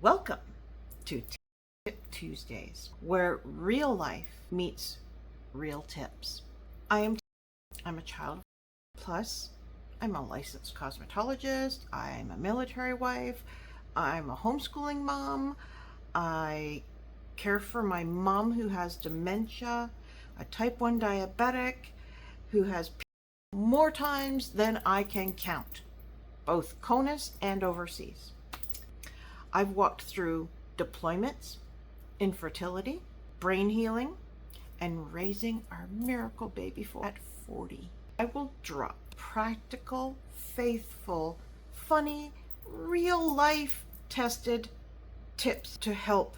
Welcome to Tip Tuesdays, where real life meets real tips. I'm a child, plus I'm a licensed cosmetologist, I'm a military wife, I'm a homeschooling mom, I care for my mom who has dementia, a type 1 diabetic who has more times than I can count, both CONUS and overseas. I've walked through deployments, infertility, brain healing, and raising our miracle baby at 40. I will drop practical, faithful, funny, real life tested tips to help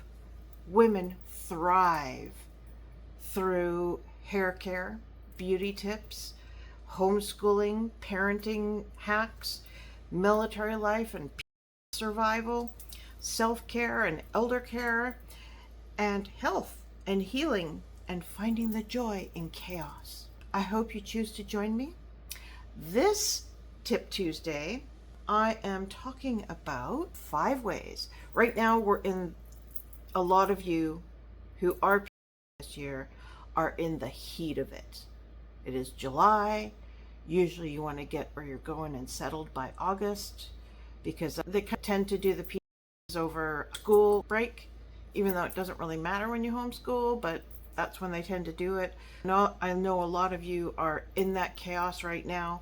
women thrive through hair care, beauty tips, homeschooling, parenting hacks, military life and survival, self-care and elder care, and health and healing and finding the joy in chaos. I hope you choose to join me. This Tip Tuesday, I am talking about 5 ways. Right now, a lot of you who are this year are in the heat of it. It is July. Usually you want to get where you're going and settled by August, because they tend to do the PCS over school break, even though it doesn't really matter when you homeschool, but that's when they tend to do it. I know a lot of you are in that chaos right now,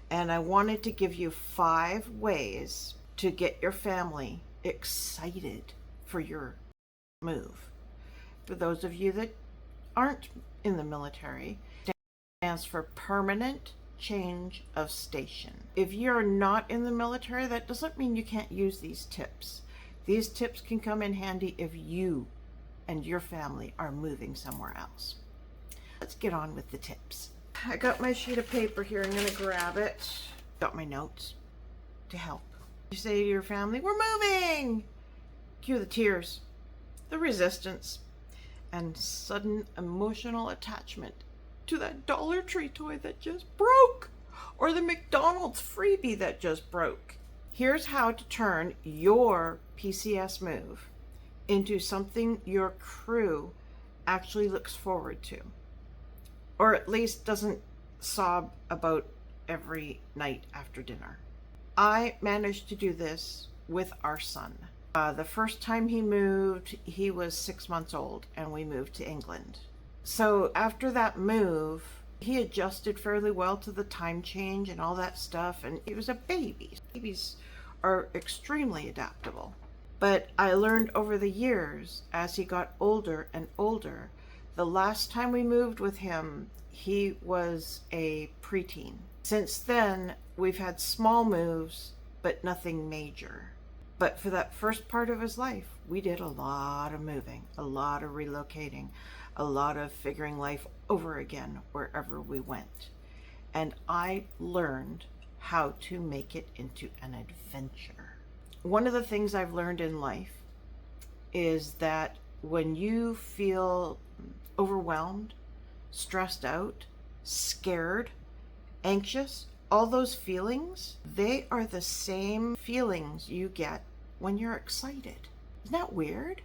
and I wanted to give you 5 ways to get your family excited for your move. For those of you that aren't in the military, it stands for permanent change of station. If you're not in the military, that doesn't mean you can't use these tips. These tips can come in handy if you and your family are moving somewhere else. Let's get on with the tips. I got my sheet of paper here. I'm going to grab it. Got my notes to help. You say to your family, "We're moving!" Cue the tears, the resistance, and sudden emotional attachment to that Dollar Tree toy that just broke, or the McDonald's freebie that just broke. Here's how to turn your PCS move into something your crew actually looks forward to, or at least doesn't sob about every night after dinner. I managed to do this with our son. The first time he moved, he was 6 months old, and we moved to England. So after that move, he adjusted fairly well to the time change and all that stuff, and he was a baby. Babies are extremely adaptable. But I learned over the years, as he got older and older, the last time we moved with him, he was a preteen. Since then, we've had small moves, but nothing major. But for that first part of his life, we did a lot of moving, a lot of relocating, a lot of figuring life over again wherever we went. And I learned how to make it into an adventure. One of the things I've learned in life is that when you feel overwhelmed, stressed out, scared, anxious, all those feelings, they are the same feelings you get when you're excited. Isn't that weird?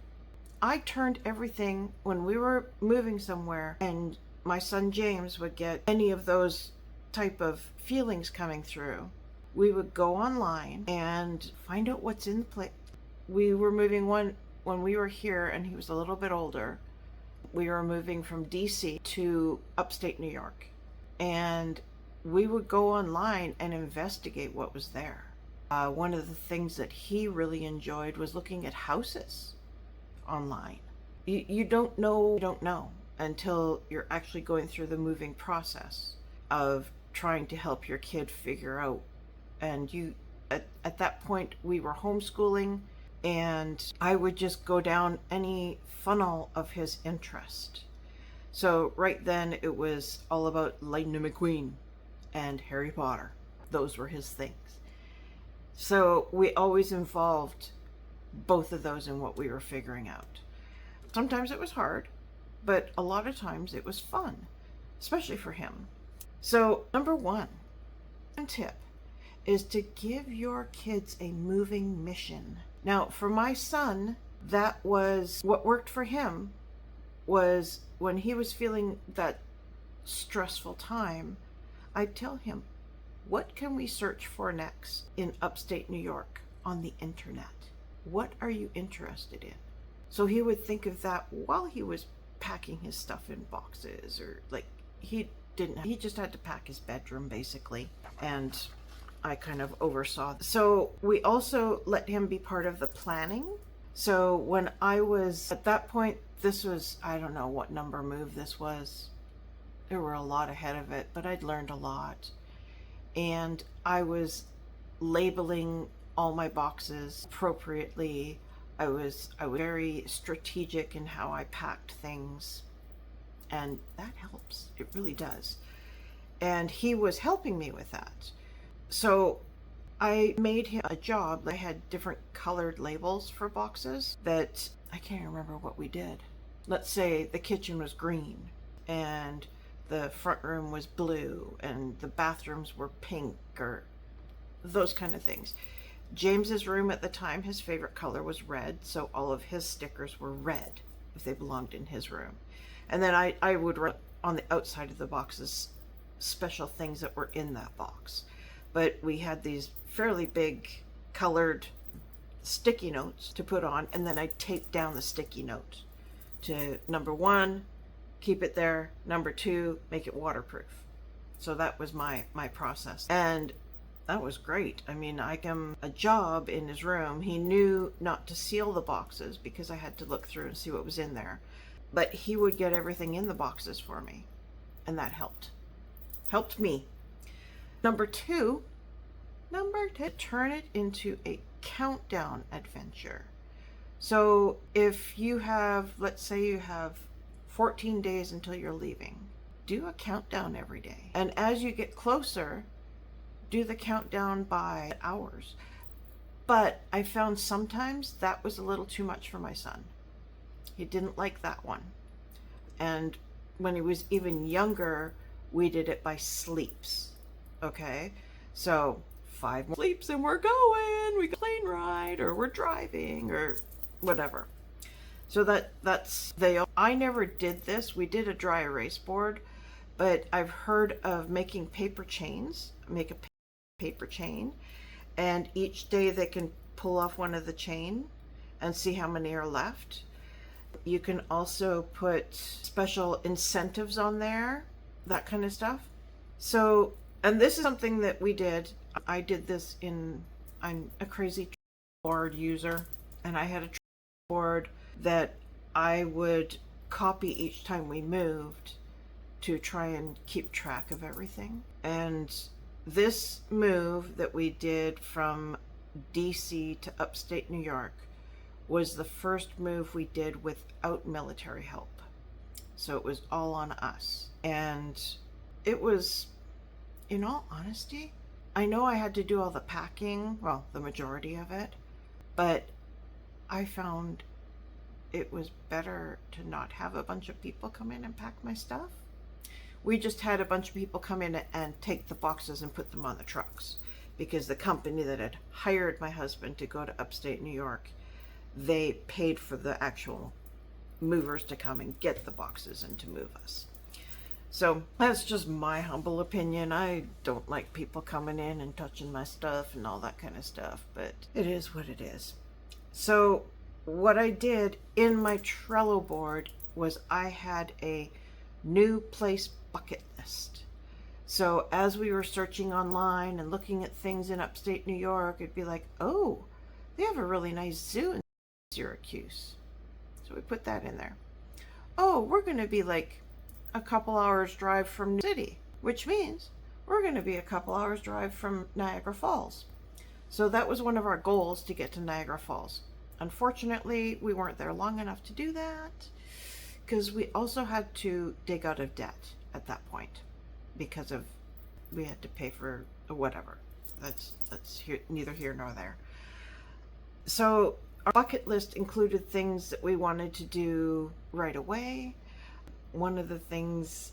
I turned everything when we were moving somewhere and my son James would get any of those type of feelings coming through. We would go online and find out what's in the place. We were moving when we were here and he was a little bit older. We were moving from DC to upstate New York. And we would go online and investigate what was there. One of the things that he really enjoyed was looking at houses online. You don't know until you're actually going through the moving process of trying to help your kid figure out. And at that point, we were homeschooling, and I would just go down any funnel of his interest. So right then, it was all about Lightning McQueen and Harry Potter. Those were his things. So we always involved both of those in what we were figuring out. Sometimes it was hard, but a lot of times it was fun, especially for him. So number 1 tip is to give your kids a moving mission. Now, for my son, that was what worked for him. Was when he was feeling that stressful time, I'd tell him, what can we search for next in upstate New York on the internet? What are you interested in? So he would think of that while he was packing his stuff in boxes, or like he just had to pack his bedroom basically. And I kind of oversaw. So we also let him be part of the planning. So when I was at that point, this was, I don't know what number move this was. There were a lot ahead of it, but I'd learned a lot. And I was labeling all my boxes appropriately. I was very strategic in how I packed things. And that helps. It really does. And he was helping me with that. So I made him a job. I had different colored labels for boxes that I can't remember what we did. Let's say the kitchen was green and the front room was blue and the bathrooms were pink, or those kind of things. James's room at the time, his favorite color was red, so all of his stickers were red if they belonged in his room. And then I would write on the outside of the boxes special things that were in that box. But we had these fairly big colored sticky notes to put on, and then I taped down the sticky note to number 1, keep it there, number 2, make it waterproof. So that was my process. And that was great. I mean, I gave him a job in his room. He knew not to seal the boxes because I had to look through and see what was in there. But he would get everything in the boxes for me. And that helped. Helped me. Number two, turn it into a countdown adventure. So if you have, let's say you have 14 days until you're leaving, do a countdown every day. And as you get closer, do the countdown by hours. But I found sometimes that was a little too much for my son. He didn't like that one. And when he was even younger, we did it by sleeps. Okay? So 5 more sleeps and we're going. We got a plane ride, or we're driving, or whatever. So I never did this. We did a dry erase board, but I've heard of making paper chains. Make a paper chain, and each day they can pull off one of the chain and see how many are left. You can also put special incentives on there, that kind of stuff. So, and this is something that we did. I did this I'm a crazy board user, and I had a board that I would copy each time we moved to try and keep track of everything. And this move that we did from DC to upstate New York was the first move we did without military help. So it was all on us. And it was, in all honesty, I know I had to do all the packing, well, the majority of it, but I found it was better to not have a bunch of people come in and pack my stuff. We just had a bunch of people come in and take the boxes and put them on the trucks, because the company that had hired my husband to go to upstate New York, they paid for the actual movers to come and get the boxes and to move us. So that's just my humble opinion. I don't like people coming in and touching my stuff and all that kind of stuff, but it is what it is. So what I did in my Trello board was I had a new place bucket list. So as we were searching online and looking at things in upstate New York, it'd be like, oh, they have a really nice zoo in Syracuse. So we put that in there. Oh, we're going to be like a couple hours drive from New City, which means we're going to be a couple hours drive from Niagara Falls. So that was one of our goals, to get to Niagara Falls. Unfortunately, we weren't there long enough to do that, because we also had to dig out of debt at that point, because of we had to pay for whatever. That's neither here nor there. So our bucket list included things that we wanted to do right away. One of the things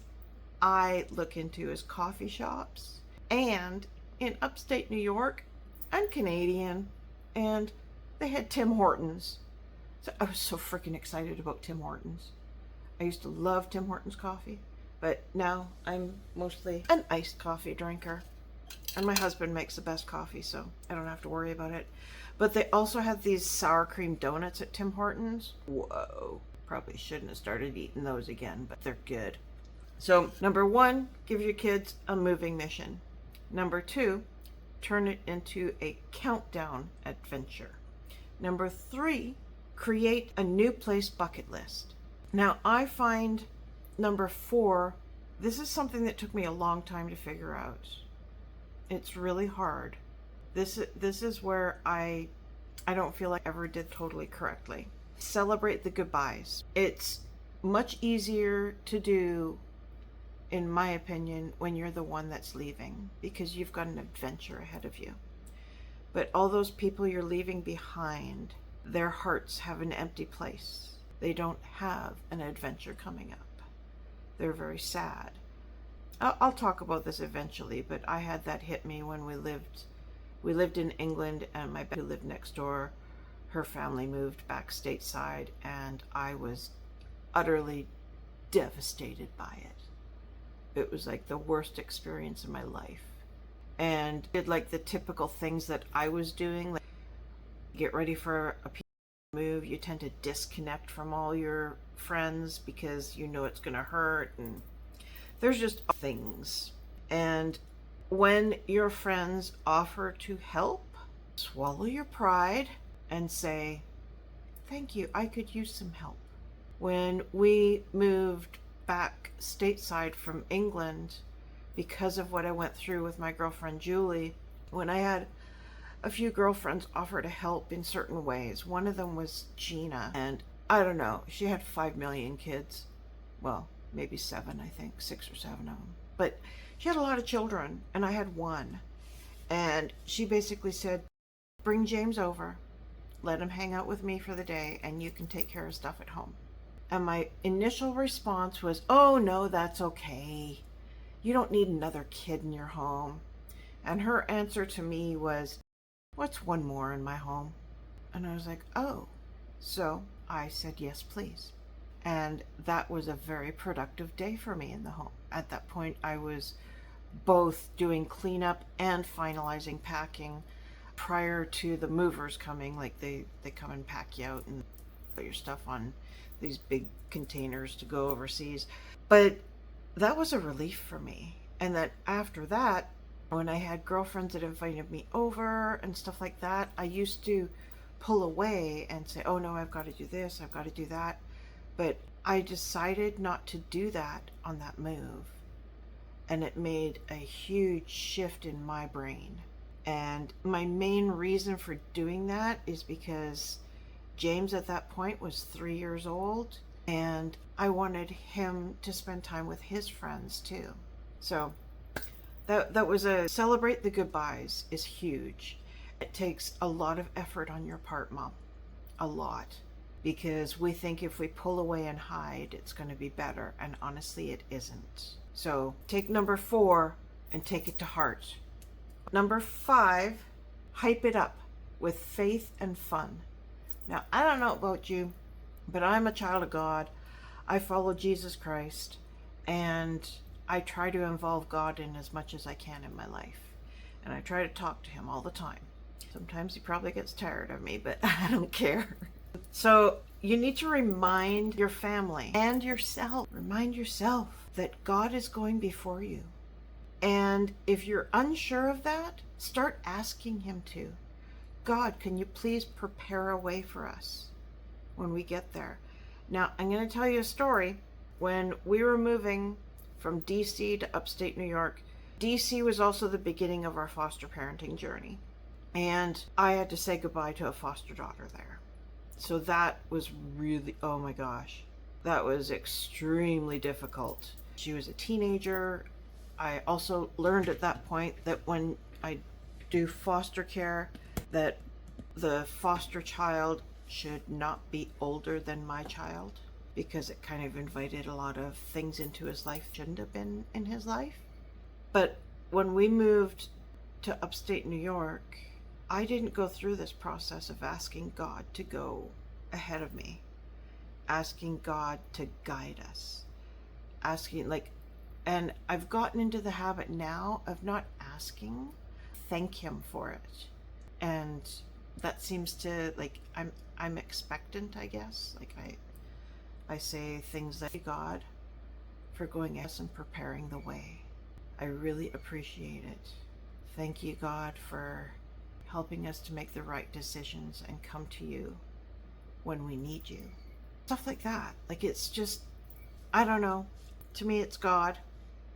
I look into is coffee shops. And in upstate New York, I'm Canadian, and they had Tim Hortons. So I was so freaking excited about Tim Hortons. I used to love Tim Hortons coffee, but now I'm mostly an iced coffee drinker. And my husband makes the best coffee, so I don't have to worry about it. But they also had these sour cream donuts at Tim Hortons. Whoa, probably shouldn't have started eating those again, but they're good. So number 1, give your kids a moving mission. Number 2, turn it into a countdown adventure. Number 3, create a new place bucket list. Now I find number 4, this is something that took me a long time to figure out. It's really hard. This is where I don't feel like I ever did totally correctly. Celebrate the goodbyes. It's much easier to do, in my opinion, when you're the one that's leaving, because you've got an adventure ahead of you. But all those people you're leaving behind, their hearts have an empty place. They don't have an adventure coming up. They're very sad. I'll talk about this eventually, but I had that hit me when we lived in England, and my who lived next door, her family moved back stateside, and I was utterly devastated by it. It was like the worst experience of my life. And did like the typical things that I was doing, like get ready for a move, you tend to disconnect from all your friends because you know it's going to hurt, and there's just things. And when your friends offer to help, swallow your pride and say, thank you, I could use some help. When we moved back stateside from England, because of what I went through with my girlfriend Julie, when I had a few girlfriends offer to help in certain ways. One of them was Gina, and I don't know, she had 5 million kids. Well, maybe 7, I think, 6 or 7 of them. But she had a lot of children, and I had one. And she basically said, bring James over, let him hang out with me for the day, and you can take care of stuff at home. And my initial response was, oh no, that's okay. You don't need another kid in your home. And her answer to me was, what's one more in my home? And I was like, oh. So I said, yes, please. And that was a very productive day for me in the home. At that point, I was both doing cleanup and finalizing packing prior to the movers coming. Like they come and pack you out and put your stuff on these big containers to go overseas. But that was a relief for me. And then after that, when I had girlfriends that invited me over and stuff like that, I used to pull away and say, oh no, I've got to do this, I've got to do that. But I decided not to do that on that move. And it made a huge shift in my brain. And my main reason for doing that is because James at that point was 3 years old, and I wanted him to spend time with his friends too. So that was a celebrate the goodbyes is huge. It takes a lot of effort on your part, Mom. A lot. Because we think if we pull away and hide, it's going to be better. And honestly, it isn't. So take number 4 and take it to heart. Number 5, hype it up with faith and fun. Now, I don't know about you, but I'm a child of God. I follow Jesus Christ, and I try to involve God in as much as I can in my life. And I try to talk to him all the time. Sometimes he probably gets tired of me, but I don't care. So you need to remind your family and yourself, remind yourself that God is going before you. And if you're unsure of that, start asking him to. God, can you please prepare a way for us when we get there? Now, I'm going to tell you a story. When we were moving from DC to upstate New York, DC was also the beginning of our foster parenting journey. And I had to say goodbye to a foster daughter there. So that was really, oh my gosh, that was extremely difficult. She was a teenager. I also learned at that point that when I do foster care, that the foster child should not be older than my child, because it kind of invited a lot of things into his life shouldn't have been in his life. But when we moved to upstate New York, I didn't go through this process of asking God to go ahead of me, asking God to guide us, and I've gotten into the habit now of not asking, thank Him for it. And that seems to, I'm expectant, I guess. I say things like, God, for going ahead and preparing the way. I really appreciate it. Thank you, God, for helping us to make the right decisions and come to you when we need you. Stuff like that. It's just, I don't know. To me, it's God.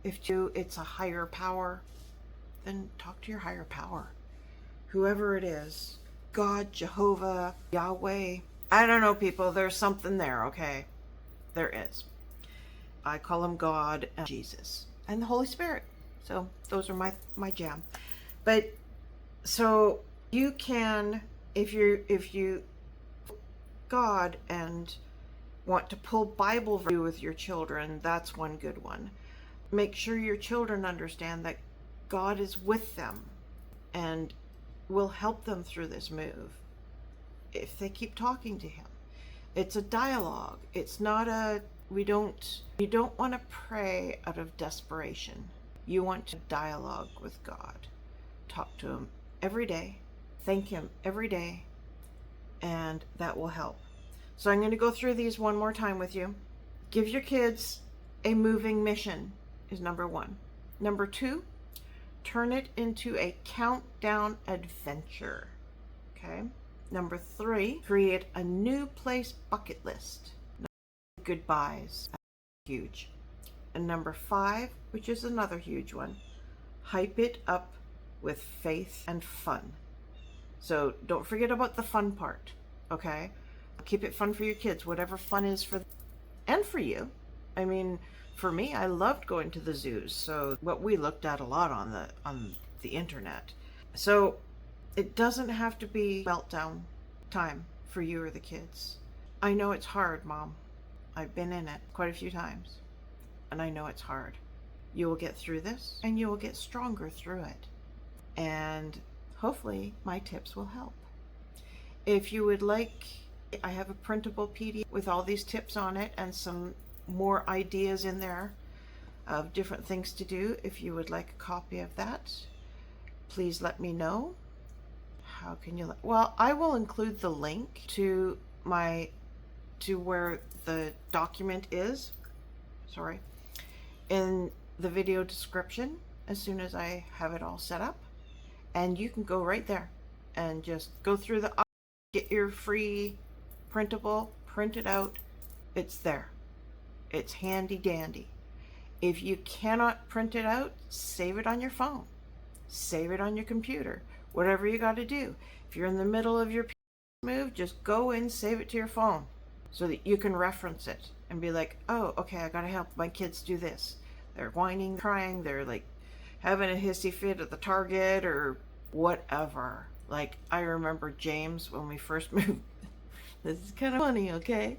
If it's a higher power, then talk to your higher power. Whoever it is, God, Jehovah, Yahweh. I don't know, people. There's something there, okay? There is. I call him God and Jesus and the Holy Spirit. So those are my jam. But so you can, if you God and want to pull Bible verses with your children, that's one good one. Make sure your children understand that God is with them and will help them through this move if they keep talking to Him. It's a dialogue. It's not you don't want to pray out of desperation. You want to dialogue with God. Talk to Him every day. Thank Him every day. And that will help. So I'm going to go through these one more time with you. Give your kids a moving mission is number 1. Number 2, turn it into a countdown adventure. Okay. Number 3, create a new place bucket list. Goodbyes. Huge. And number 5, which is another huge one, hype it up with faith and fun. So don't forget about the fun part, okay? Keep it fun for your kids, whatever fun is for them and for you. I mean, for me, I loved going to the zoos, so what we looked at a lot on the internet. So it doesn't have to be meltdown time for you or the kids. I know it's hard, Mom. I've been in it quite a few times, and I know it's hard. You will get through this, and you will get stronger through it. And hopefully my tips will help. If you would like, I have a printable PDF with all these tips on it and some more ideas in there of different things to do. If you would like a copy of that, please let me know. How can you? Well, I will include the link to where the document is, in the video description as soon as I have it all set up. And you can go right there and just go through get your free printable, print it out. It's there. It's handy dandy. If you cannot print it out, save it on your phone. Save it on your computer. Whatever you got to do. If you're in the middle of your move, just go in, save it to your phone so that you can reference it and be like, oh, okay, I got to help my kids do this. They're whining, crying, they're having a hissy fit at the Target or whatever. I remember James when we first moved. This is kind of funny, okay?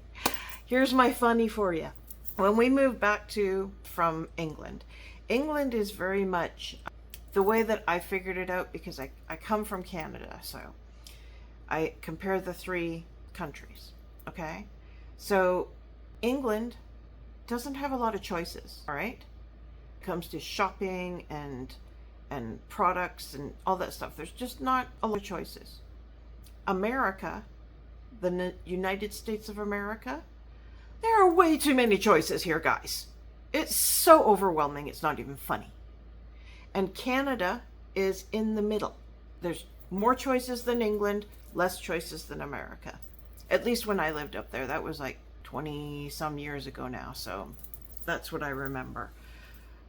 Here's my funny for you. When we moved back from England, England is very much the way that I figured it out, because I come from Canada, so I compare the 3 countries, okay? So England doesn't have a lot of choices, all right? It comes to shopping and products and all that stuff. There's just not a lot of choices. America, the United States of America, there are way too many choices here, guys. It's so overwhelming, it's not even funny. And Canada is in the middle. There's more choices than England, less choices than America. At least when I lived up there. That was 20 some years ago now, so that's what I remember.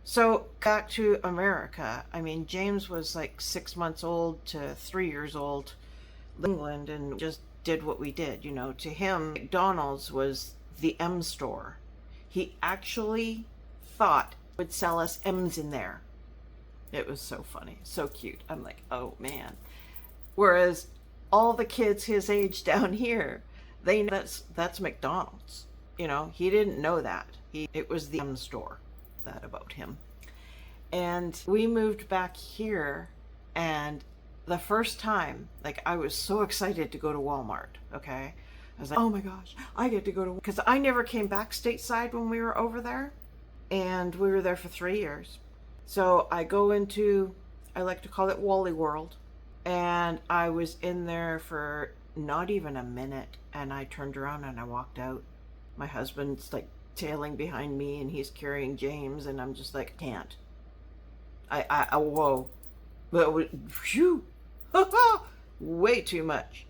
So back to America. I mean, James was 6 months old to 3 years old in England, and just did what we did. To him, McDonald's was the M store. He actually thought would sell us M's in there. It was so funny, so cute. I'm like, oh man. Whereas all the kids his age down here, they know that's McDonald's. He didn't know that. It was the M store. That about him. And we moved back here, and the first time, like, I was so excited to go to Walmart, okay? I was like, oh my gosh, I get to go to, because I never came back stateside when we were over there, and we were there for 3 years. So I go into, I like to call it Wally World, and I was in there for not even a minute, and I turned around and I walked out. My husband's like tailing behind me, and he's carrying James, and I'm just like, can't. Whoa. But phew, way too much.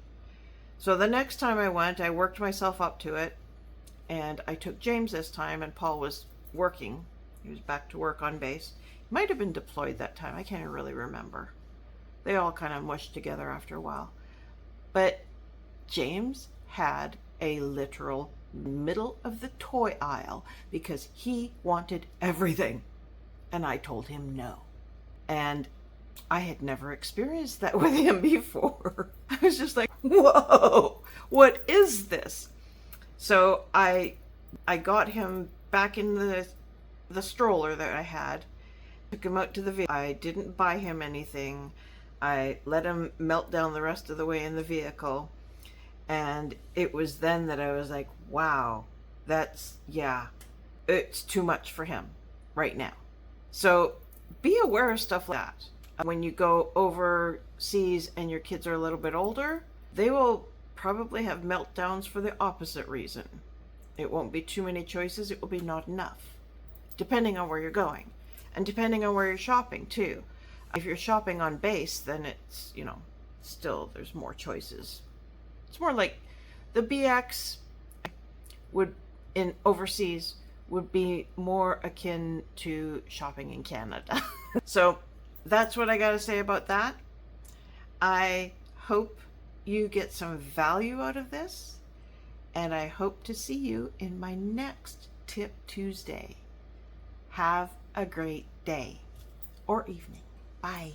So the next time I went, I worked myself up to it, and I took James this time, and Paul was working. He was back to work on base. He might have been deployed that time. I can't really remember. They all kind of mushed together after a while. But James had a literal middle of the toy aisle because he wanted everything. And I told him no. And I had never experienced that with him before. I was just like, whoa, what is this? So I got him back in the stroller that I had, took him out to the vehicle. I didn't buy him anything. I let him melt down the rest of the way in the vehicle. And it was then that I was like, wow, it's too much for him right now. So be aware of stuff like that. When you go overseas and your kids are a little bit older, they will probably have meltdowns for the opposite reason. It won't be too many choices, it will be not enough, depending on where you're going. And depending on where you're shopping too. If you're shopping on base, then it's, still there's more choices. It's more like the BX would, in overseas, would be more akin to shopping in Canada. So that's what I got to say about that. I hope you get some value out of this, and I hope to see you in my next Tip Tuesday. Have a great day or evening. Bye.